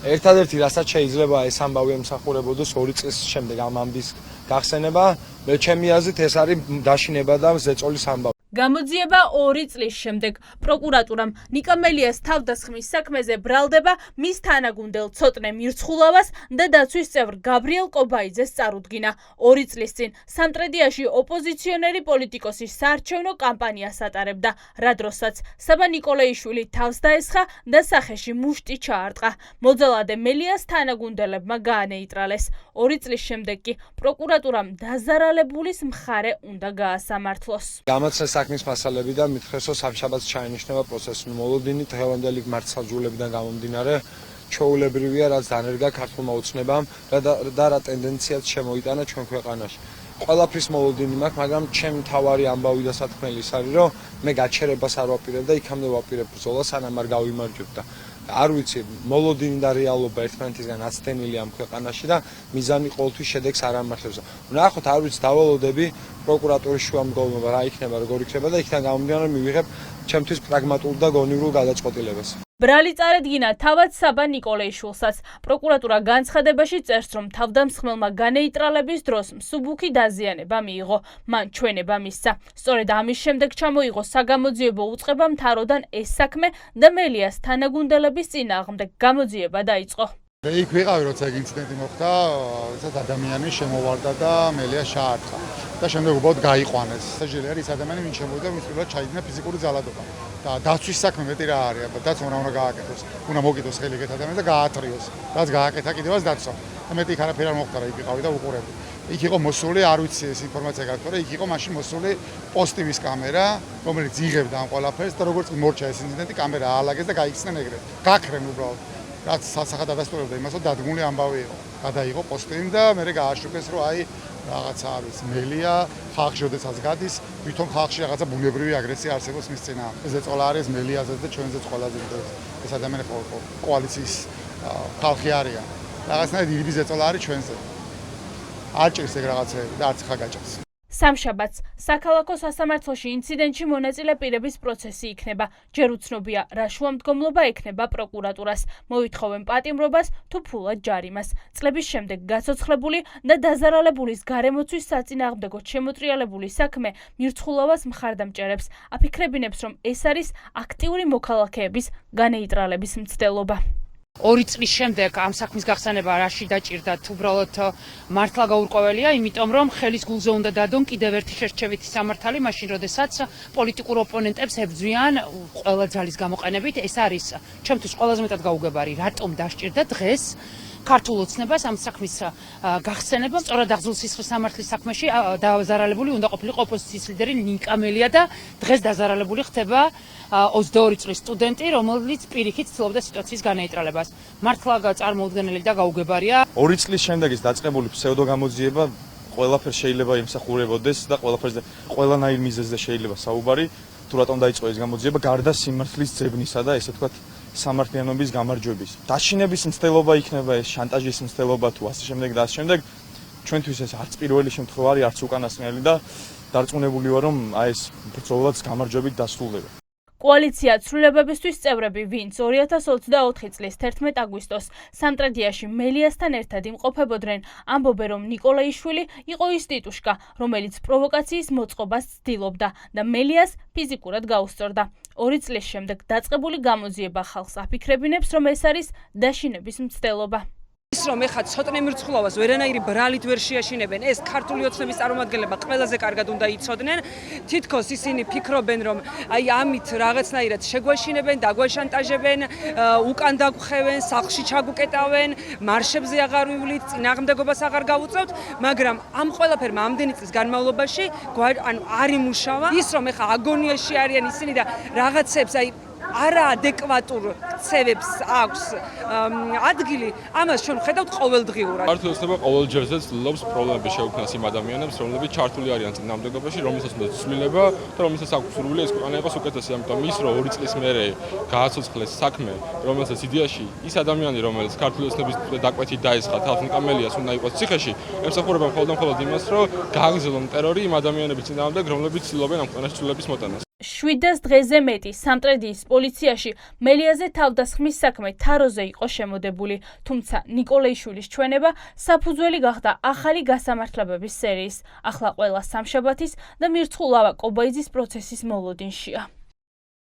ერთადერთი რასაც შეიძლება ეს ამბავი ემსახურებოდეს 2 წლის შემდეგ ამ ამბის გახსენება, მე ჩემი აზრით ეს არის დაშინება და ზეწოლის ამბავი. გამოძიება 2 წლის შემდეგ პროკურატურამ ნიკა მელიას თავდასხმის საქმეზე ბრალდება მის თანაგუნდელ ცოტნე მირცხულავას და დაცვის წევრ გაბრიელ კობაიძეს წარუდგინა. 2 წლის წინ სამტრედიაში ოპოზიციონერი პოლიტიკოსის საარჩევნო კამპანიას ატარებდა, რა დროსაც საბა ნიკოლეიშვილი თავს დაესხა და სახეში მუშტი ჩაარტყა. მოძალადე მელიას თანაგუნდელებმა გაანეიტრალეს. 2 წლის შემდეგ კი პროკურატურამ დაზარალებულის მხარე უნდა გაასამართლოს. საქმის მასალები და მითხრეს, რომ სამშაბათს ჩაენიშნება პროცესი. მოლოდინი დღევანდელი მართლმსაჯულებიდან გამომდინარე ჩვეულებრივია, რაც დანერგა ქართულმა ოცნებამ და რა ტენდენციაც შემოიტანა ჩვენ ქვეყანაში. ყველაფრის მოლოდინი მაქვს, მაგრამ ჩემი მთავარი ამბავი და სათქმელი ის არის, რომ მე გაჩერებას არ ვაპირებ და იქამდე ვაპირებ ბრძოლას, სანამ არ გავიმარჯვებ და არ ვიცი, მოლოდინი და რეალობა ერთმანეთისგან აცდენილი ამ ქვეყანაში და მიზანი ყოველთვის შედეგს არ ამართლებს. ნახოთ, არ ვიცი, დავალოდები პროკურატურის შუამდგომლობა რა იქნება, როგორ იქნება და იქიდან გამომდინარე მივიღებ ჩემთვის პრაგმატულ და გონივრულ გადაწყვეტილებას. ბრალი წარედგინა თავად საბა ნიკოლეიშვილსაც. პროკურატურა განცხადებაში წერს, რომ თავდამსხმელმა განეიტრალების დროს მსუბუქი დაზიანება მიიღო. მან ჩვენება მისცა. სწორედ ამის შემდეგ ჩამოიღო საგამოძიებო უწყება მთავროდან ეს საქმე და მელიას თანაგუნდელების წინააღმდეგ გამოძიება დაიწყო. იქ ვიყავი, როცა ეგ ინციდენტი მოხდა, როდესაც ადამიანი შემოვარდა და მელიას ჩაარტყა. და შემდეგ უბრალოდ გაიყვანეს. საჭირო არის ადამიანი, ვინც შემოვიდა, ვინც პირველად ჩაიდინა ფიზიკური ძალადობა. და დაცვის საქმე მეტი რა არის, დაცვა უნდა გააკეთოს. უნდა მოგიდოს ხელი ეგეთ ადამიანს და გაათრიოს. რაც გააკეთა კიდევაც დაცვა. და მეტი არაფერი არ მოხდა რა, იქ ვიყავი და უყურებდი. იქ იყო მოსული, არ ვიცი ეს ინფორმაცია გაქვთ, იქ იყო მაშინ მოსული პოზიტივის კამერა, რომელიც იღებდა ამ ყველაფერს და როგორც მორჩა ეს ინციდენტი, კამერა აალაგეს და გაიქცნენ ეგრეთ. გაქრენ უბრალოდ. რაც სასახად ადასტურებდა იმას, რომ დადგმული ამბავი იყო. გადაიღო პოსტივი და მე გააშუქეს, რომ აი რაღაცა არის მელია, ხალხში როდესაც გადის, თვითონ ხალხში რაღაცა ბუნებრივი აგრესია არსებობს მის წინააღმდეგ. ზეწოლა არის მელიაზეც და ჩვენზეც ყველაზე მეტად. ეს ადამიანი კოალიციის ხალხი არიან. რაღაცნაირად დიდი ზეწოლა არის ჩვენზე. არ ჭირს ეგ რაღაცები და არც ხა გაჭირს. სამშაბათს საქალაქო სასამართლოში ინციდენტში მონაწილე პირების პროცესი იქნება. ჯერ უცნობია, რა შუამდგომლობა ექნება პროკურატურას. მოითხოვენ პატიმრობას თუ ფულად ჯარიმას. წლების შემდეგ გაცოცხლებული და დაზარალებულის გარემოცვის საწინააღმდეგოდ შემოტრიალებული საქმე მირცხულავას მხარდამჭერებს. აფიქრებინებს, რომ ეს არის აქტიური მოქალაქეების განეიტრალების მცდელობა. 2 წლის შემდეგ ამ საქმის გახსენება რაში დაჭირდათ უბრალოდ მართლა გაურკვეველია, იმიტომ რომ ხელის გულზე უნდა დადონ კიდევ ერთი შერჩევითი სამართალი, მაშინ როდესაც პოლიტიკურ ოპონენტებს ებრძვიან ყველა ძალის გამოყენებით. ეს არის ჩემთვის ყველაზე მეტად გაუგებარი, რატომ დასჭირდა დღეს ქართულ ოცნებას ამ საქმის გახსენება. სწორად აღძრულ სისხლის სამართლის საქმეში დაზარალებული უნდა ყოფილიყო ოპოზიციის ლიდერი ნიკა მელია და დღეს დაზარალებული ხდება 22 წლის სტუდენტი, რომელიც პირიქით ცდილობდა სიტუაციის განეიტრალებას. მართლა წარმოუდგენელი და გაუგებარია. 2 წლის შემდეგ ის დაწყებული ფსევდოგამოძიება ყველაფერს შეიძლება იმსახურებოდეს და ყველანაირ მიზეზზე შეიძლება საუბარი, თუ რატომ დაიწყო ეს გამოძიება, გარდა სიმართლის ძებნისა და ესე ვთქვათ სამართლიანობის გამარჯვების. დაშინების მცდელობა იქნება ეს, შანტაჟის მცდელობა თუ ასე შემდეგ და ასე შემდეგ. ჩვენთვის ეს არც პირველი შემთხვევა არის, არც უკანასკნელი და დარწმუნებული ვარ, რომ აი ეს ბრძოლაც გამარჯვებით დასრულდება. კოალიცია ცვლილებებისთვის წევრები, ვინც 2024 წლის 11 აგვისტოს სამტრედიაში მელიასთან ერთად იმყოფებოდნენ, ამბობენ, რომ ნიკოლეიშვილი იყო ის ტიტუშკა, რომელიც პროვოკაციის მოწყობას ცდილობდა და მელიას ფიზიკურად გაუსწორდა. 2 წლის შემდეგ დაწყებული გამოძიება ხალხს აფიქრებინებს, რომ ეს არის დაშინების მცდელობა. ის რომ ეხლა ცოტნე მირცხულავას ვერანაირი ბრალით ვერ შეაშინებენ, ეს ქართული ოცნების წარმომადგენლებმა ყველაზე კარგად უნდა იცოდნენ. თითქოს ისინი ფიქრობენ, რომ აი ამით რაღაცნაირად შეგვაშინებენ, დაგვაშანტაჟებენ, უკან დაგხვევენ, სახლში ჩაგუკეტავენ, მარშებზე აღარ ვივლით, წინააღმდეგობას აღარ გავუწევთ, მაგრამ ამ ყველაფერმა ამდენი წლის განმავლობაში არ იმუშავა. ის რომ ეხლა აგონიაში არიან ისინი და რაღაცებს აი არაადეკვატურ ქცევებს აქვს ადგილი, ამას ჩვენ ვხედავთ ყოველდღიურად. ქართული ოცნება ყოველ ჯერზე ცდილობს პრობლემების შეუქმნას იმ ადამიანებს, რომლებიც ჩართული არიან წინააღმდეგობაში, რომელსაც უნდა ცვლილება და რომელსაც აქვს სურვილი ეს ქვეყანა იყოს უკეთესი. ამიტომ ის რომ 2 წლის მერე გააცოცხლეს საქმე, რომელსაც იდეაში ის ადამიანი, რომელიც ქართული ოცნების დაკვეთით დაესხა თავს ნიკა მელიას უნდა იყოს ციხეში, ემსახურება მხოლოდ იმას, რომ გააგრძელონ ტერორი იმ ადამიანების წინააღმდეგ, რომლებიც ცდილობენ ამ ქვეყანაში ცვლილების მოტანას. 700 დღეზე მეტი სამტრედიის პოლიციაში მელიაზე თავდასხმის საქმე თაროზე იყო შემოდებული, თუმცა ნიკოლეიშვილის ჩვენება საფუძველი გახდა ახალი გასამართლებების სერიის. ახლა ყველა სამშაბათის და მირცხულავა კობაიძის პროცესის მოლოდინშია.